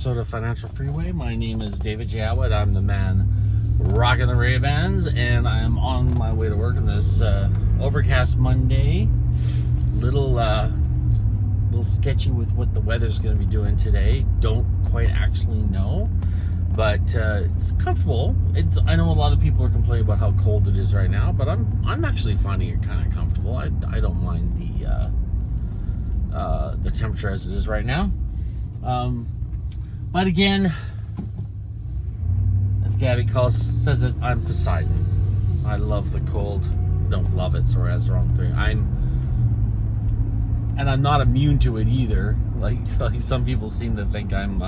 episode of Financial Freeway. My name is David J. Attwood. I'm the man rocking the Ray-Bans, and I am on my way to work on this overcast Monday. Little sketchy with what the weather's going to be doing today. Don't quite actually know, but it's comfortable. I know a lot of people are complaining about how cold it is right now, but I'm actually finding it kind of comfortable. I don't mind the temperature as it is right now. But again, as Gabby says it, I'm Poseidon. I love the cold. Don't love it, sorry, that's the wrong thing. I'm not immune to it either. Like some people seem to think I'm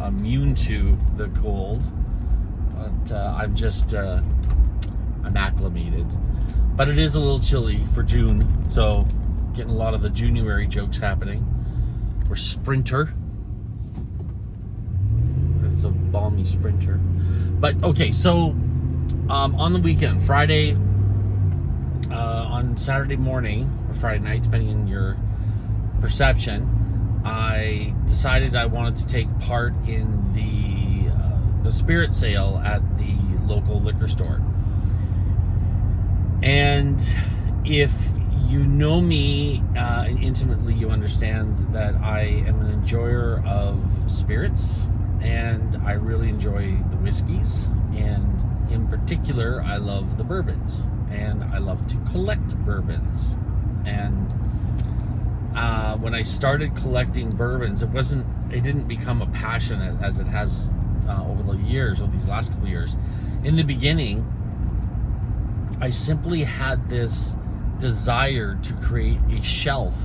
immune to the cold, but I'm acclimated. But it is a little chilly for June, so getting a lot of the January jokes happening. We're sprinter. It's a balmy sprinter. But okay, so on the weekend, Friday, on Saturday morning or Friday night, depending on your perception, I decided I wanted to take part in the spirit sale at the local liquor store. And if you know me intimately, you understand that I am an enjoyer of spirits, and I really enjoy the whiskeys, and in particular I love the bourbons, and I love to collect bourbons. And when I started collecting bourbons, it didn't become a passion as it has over the years, over these last couple of years. In the beginning, I simply had this desire to create a shelf.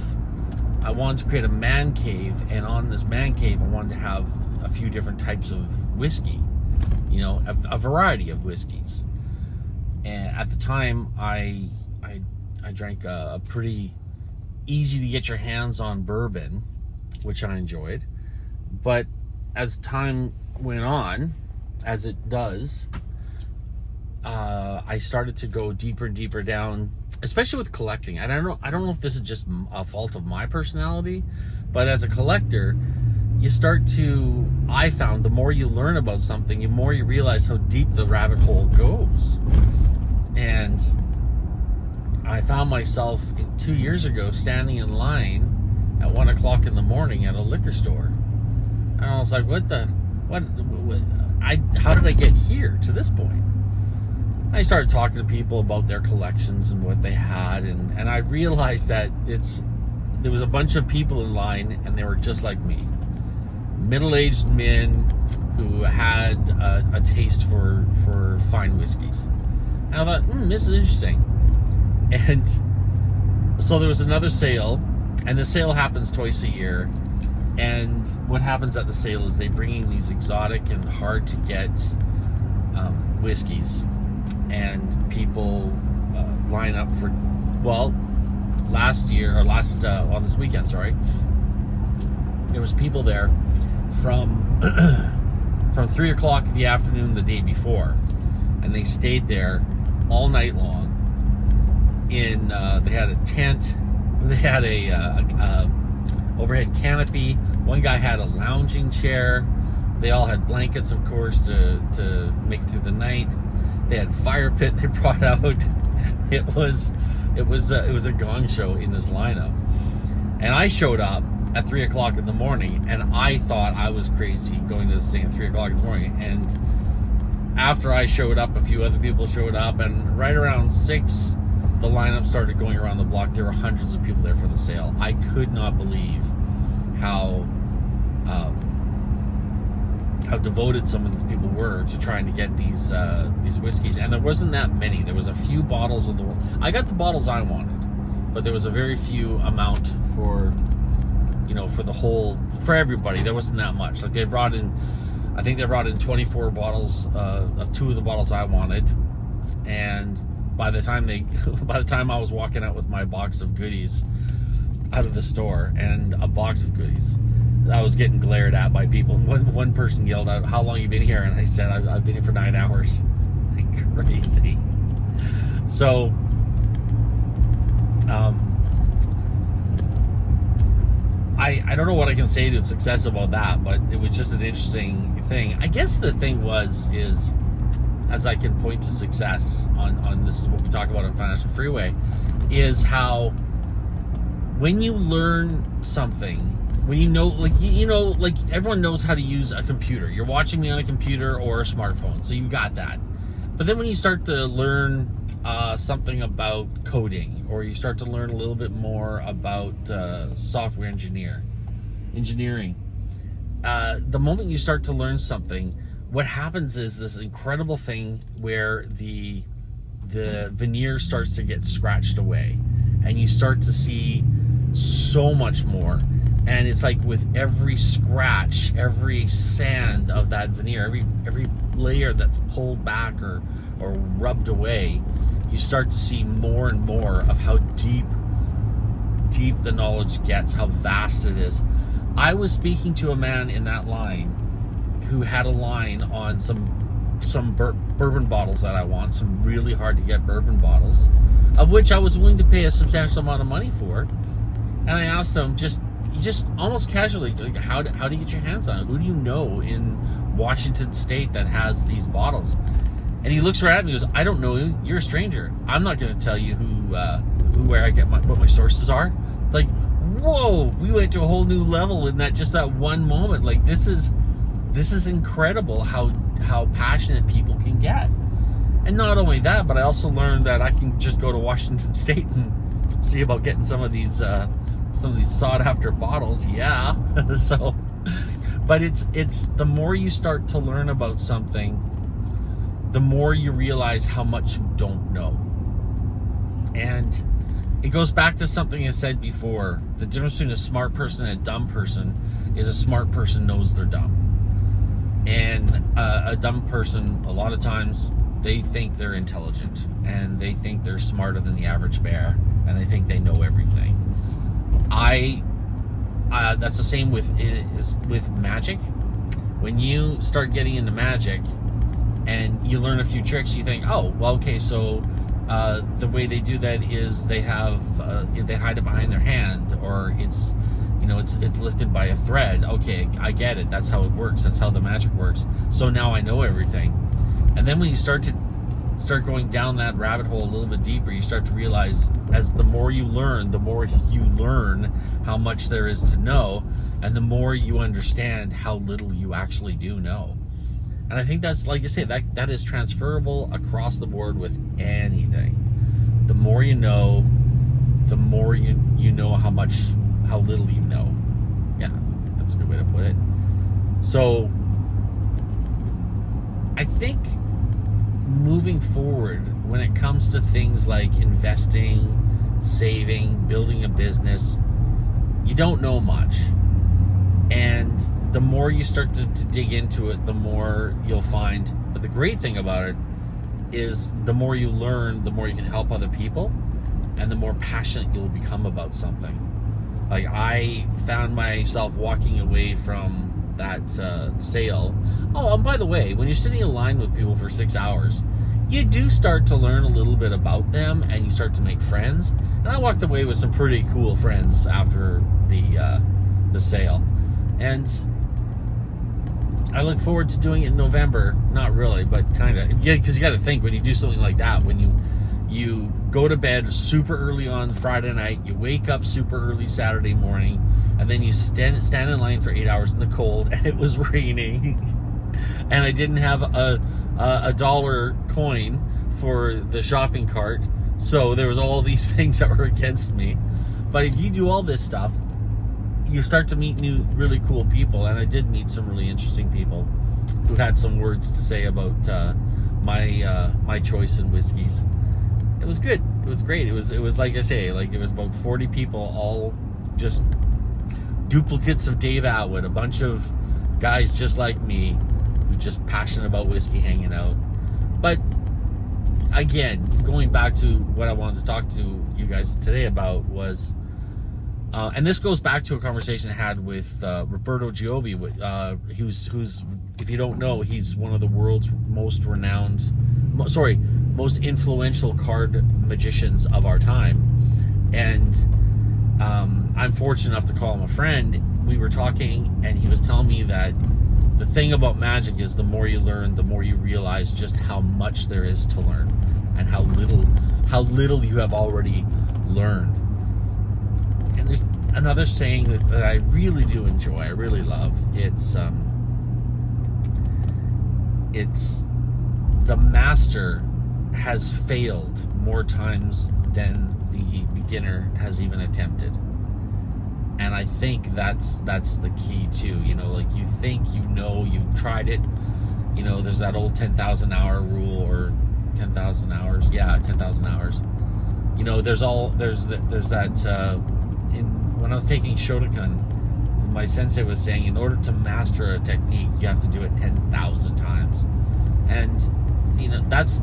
I wanted to create a man cave, and on this man cave I wanted to have a few different types of whiskey, a variety of whiskeys. And at the time I drank a pretty easy to get your hands on bourbon, which I enjoyed. But as time went on, as it does, I started to go deeper and deeper down, especially with collecting. I don't know if this is just a fault of my personality, but as a collector, I found the more you learn about something, the more you realize how deep the rabbit hole goes. And I found myself 2 years ago standing in line at 1 o'clock in the morning at a liquor store. And I was like, how did I get here to this point? I started talking to people about their collections and what they had, and I realized that there was a bunch of people in line, and they were just like me. Middle-aged men who had a taste for fine whiskeys. And I thought, this is interesting. And so there was another sale, and the sale happens twice a year. And what happens at the sale is they bring in these exotic and hard to get whiskeys, and people line up for, on this weekend, there was people there from 3 o'clock in the afternoon the day before, and they stayed there all night long. They had a tent, they had a overhead canopy. One guy had a lounging chair. They all had blankets, of course, to make it through the night. They had fire pit they brought out. It was a gong show in this lineup. And I showed up at 3 o'clock in the morning, and I thought I was crazy going to this thing at 3 o'clock in the morning. And after I showed up, a few other people showed up, and right around 6, the lineup started going around the block. There were hundreds of people there for the sale. I could not believe how devoted some of these people were to trying to get these whiskeys. And there wasn't that many. There was a few bottles I got the bottles I wanted, but there was a very few amount for for everybody. There wasn't that much. Like I think they brought in 24 bottles of 2 of the bottles I wanted. And by the time I was walking out with my box of goodies out of the store, and a box of goodies, I was getting glared at by people. One person yelled out, "How long you been here?" And I said, I've been here for 9 hours. Like crazy. So I don't know what I can say to success about that, but it was just an interesting thing. I guess the thing is, as I can point to success on this is what we talk about on Financial Freeway, is how when you learn something, when you know, like everyone knows how to use a computer. You're watching me on a computer or a smartphone, so you got that. But then when you start to learn something about coding, or you start to learn a little bit more about software engineering, the moment you start to learn something, what happens is this incredible thing where the veneer starts to get scratched away, and you start to see so much more. And it's like with every scratch, every sand of that veneer, every layer that's pulled back or rubbed away, you start to see more and more of how deep the knowledge gets, how vast it is. I was speaking to a man in that line who had a line on some bourbon bottles that I want, some really hard to get bourbon bottles, of which I was willing to pay a substantial amount of money for. And I asked him just almost casually, like, how do you get your hands on it? Who do you know in Washington State that has these bottles? And he looks right at me and goes, I don't know you. You're a stranger. I'm not going to tell you where I get what my sources are. Like, whoa, we went to a whole new level in that one moment. Like, this is incredible how passionate people can get. And not only that, but I also learned that I can just go to Washington State and see about getting some of these sought after bottles. Yeah. So, but it's the more you start to learn about something, the more you realize how much you don't know. And it goes back to something I said before. The difference between a smart person and a dumb person is a smart person knows they're dumb. And a dumb person, a lot of times, they think they're intelligent, and they think they're smarter than the average bear, and they think they know everything. That's the same with magic. When you start getting into magic and you learn a few tricks, you think, oh, well, okay, so the way they do that is they have they hide it behind their hand, or it's lifted by a thread. Okay, I get it. That's how it works. That's how the magic works. So now I know everything. And then when you start going down that rabbit hole a little bit deeper, you start to realize, as the more you learn how much there is to know, and the more you understand how little you actually do know. And I think that's, like I say, that is transferable across the board with anything. The more you know, the more you know how little you know. Yeah, that's a good way to put it. So I think moving forward, when it comes to things like investing, saving, building a business, you don't know much. And the more you start to dig into it, the more you'll find. But the great thing about it is the more you learn, the more you can help other people, and the more passionate you'll become about something. Like, I found myself walking away from that sale. Oh, and by the way, when you're sitting in line with people for 6 hours, you do start to learn a little bit about them, and you start to make friends. And I walked away with some pretty cool friends after the sale. And I look forward to doing it in November. Not really, but kind of. Yeah, because you got to think, when you do something like that, when you go to bed super early on Friday night, you wake up super early Saturday morning, and then you stand in line for 8 hours in the cold, and it was raining, and I didn't have a dollar coin for the shopping cart, so there was all these things that were against me. But if you do all this stuff, you start to meet new, really cool people, and I did meet some really interesting people who had some words to say about my choice in whiskeys. It was good. It was great. It was like I say, like, it was about 40 people, all just duplicates of Dave Attwood, a bunch of guys just like me, who just passionate about whiskey, hanging out. But again, going back to what I wanted to talk to you guys today about was, and this goes back to a conversation I had with Roberto Giobbi, who's, if you don't know, he's one of the world's most influential card magicians of our time. And I'm fortunate enough to call him a friend. We were talking, and he was telling me that the thing about magic is the more you learn, the more you realize just how much there is to learn, and how little you have already learned. And there's another saying that I really do enjoy. I really love. It's the master has failed more times than the beginner has even attempted. And I think that's the key too. You know, like, you think you know, you've tried it. You know, there's that old 10,000 hour rule, or 10,000 hours. Yeah, 10,000 hours. You know, there's that. When I was taking Shotokan, my sensei was saying, in order to master a technique, you have to do it 10,000 times. And you know, that's.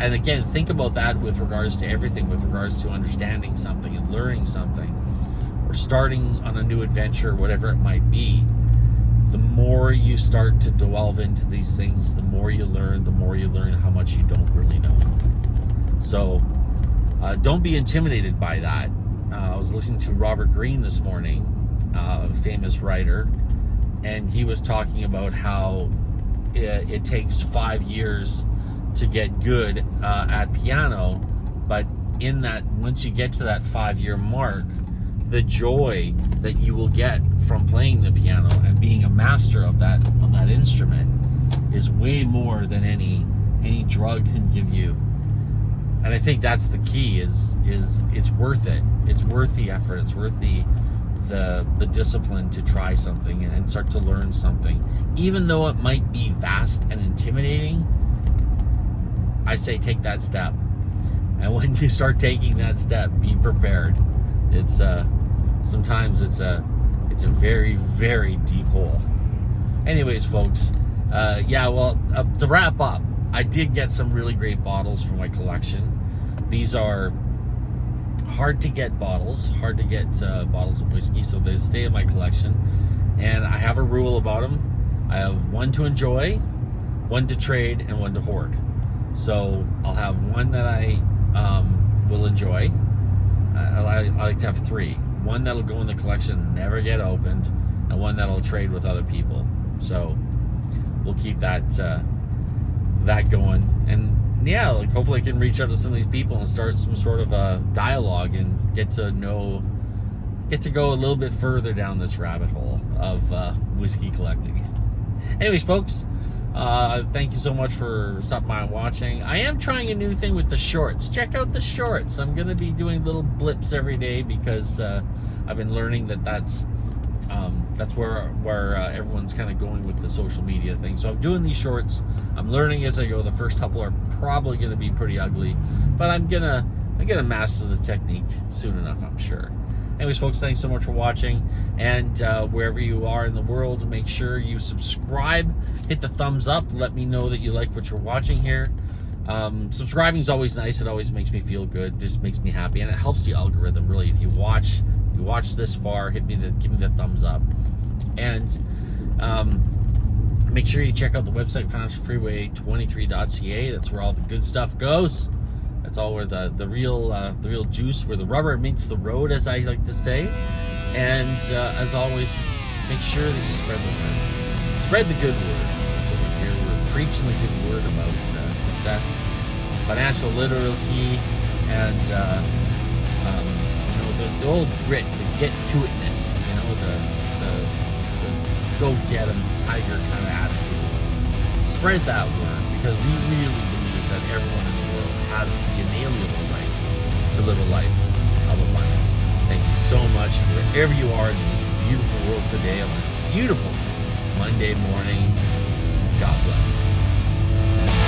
And again, think about that with regards to everything, with regards to understanding something and learning something, or starting on a new adventure, whatever it might be. The more you start to delve into these things, the more you learn how much you don't really know. So don't be intimidated by that. I was listening to Robert Greene this morning, a famous writer, and he was talking about how it takes 5 years to get good at piano, but in that, once you get to that 5-year mark, the joy that you will get from playing the piano and being a master of that instrument is way more than any drug can give you. And I think that's the key. Is it's worth it. It's worth the effort. It's worth the discipline to try something and start to learn something, even though it might be vast and intimidating. I say take that step, and when you start taking that step, be prepared. It's sometimes it's a very, very deep hole. Anyways, folks, to wrap up, I did get some really great bottles for my collection. These are hard to get bottles of whiskey, so they stay in my collection. And I have a rule about them. I have one to enjoy, one to trade, and one to hoard. So I'll have one that I will enjoy. I like to have 3. One that'll go in the collection, never get opened, and one that'll trade with other people. So we'll keep that going. And yeah, like, hopefully I can reach out to some of these people and start some sort of a dialogue and get to go a little bit further down this rabbit hole of whiskey collecting. Anyways, folks, thank you so much for stopping by and watching. I am trying a new thing with the shorts. Check out the shorts. I'm going to be doing little blips every day because I've been learning that's where everyone's kind of going with the social media thing. So I'm doing these shorts. I'm learning as I go. The first couple are probably going to be pretty ugly, but I'm gonna master the technique soon enough, I'm sure. Anyways, folks, thanks so much for watching, and wherever you are in the world, make sure you subscribe, hit the thumbs up, let me know that you like what you're watching here. Subscribing is always nice. It always makes me feel good, just makes me happy, and it helps the algorithm, really. If you watch this far, give me the thumbs up. And make sure you check out the website, financialfreeway23.ca. That's where all the good stuff goes. That's all where the real juice, where the rubber meets the road, as I like to say. And as always, make sure that you spread the word. Spread the good word. That's what we're here. We're preaching the good word about success, financial literacy, and the old grit, the get-to-itness. The go get 'em tiger kind of attitude. Spread that word, because we really believe that everyone in the world has the inalienable right to live a life of abundance. Thank you so much, wherever you are in this beautiful world today, on this beautiful Monday morning. God bless.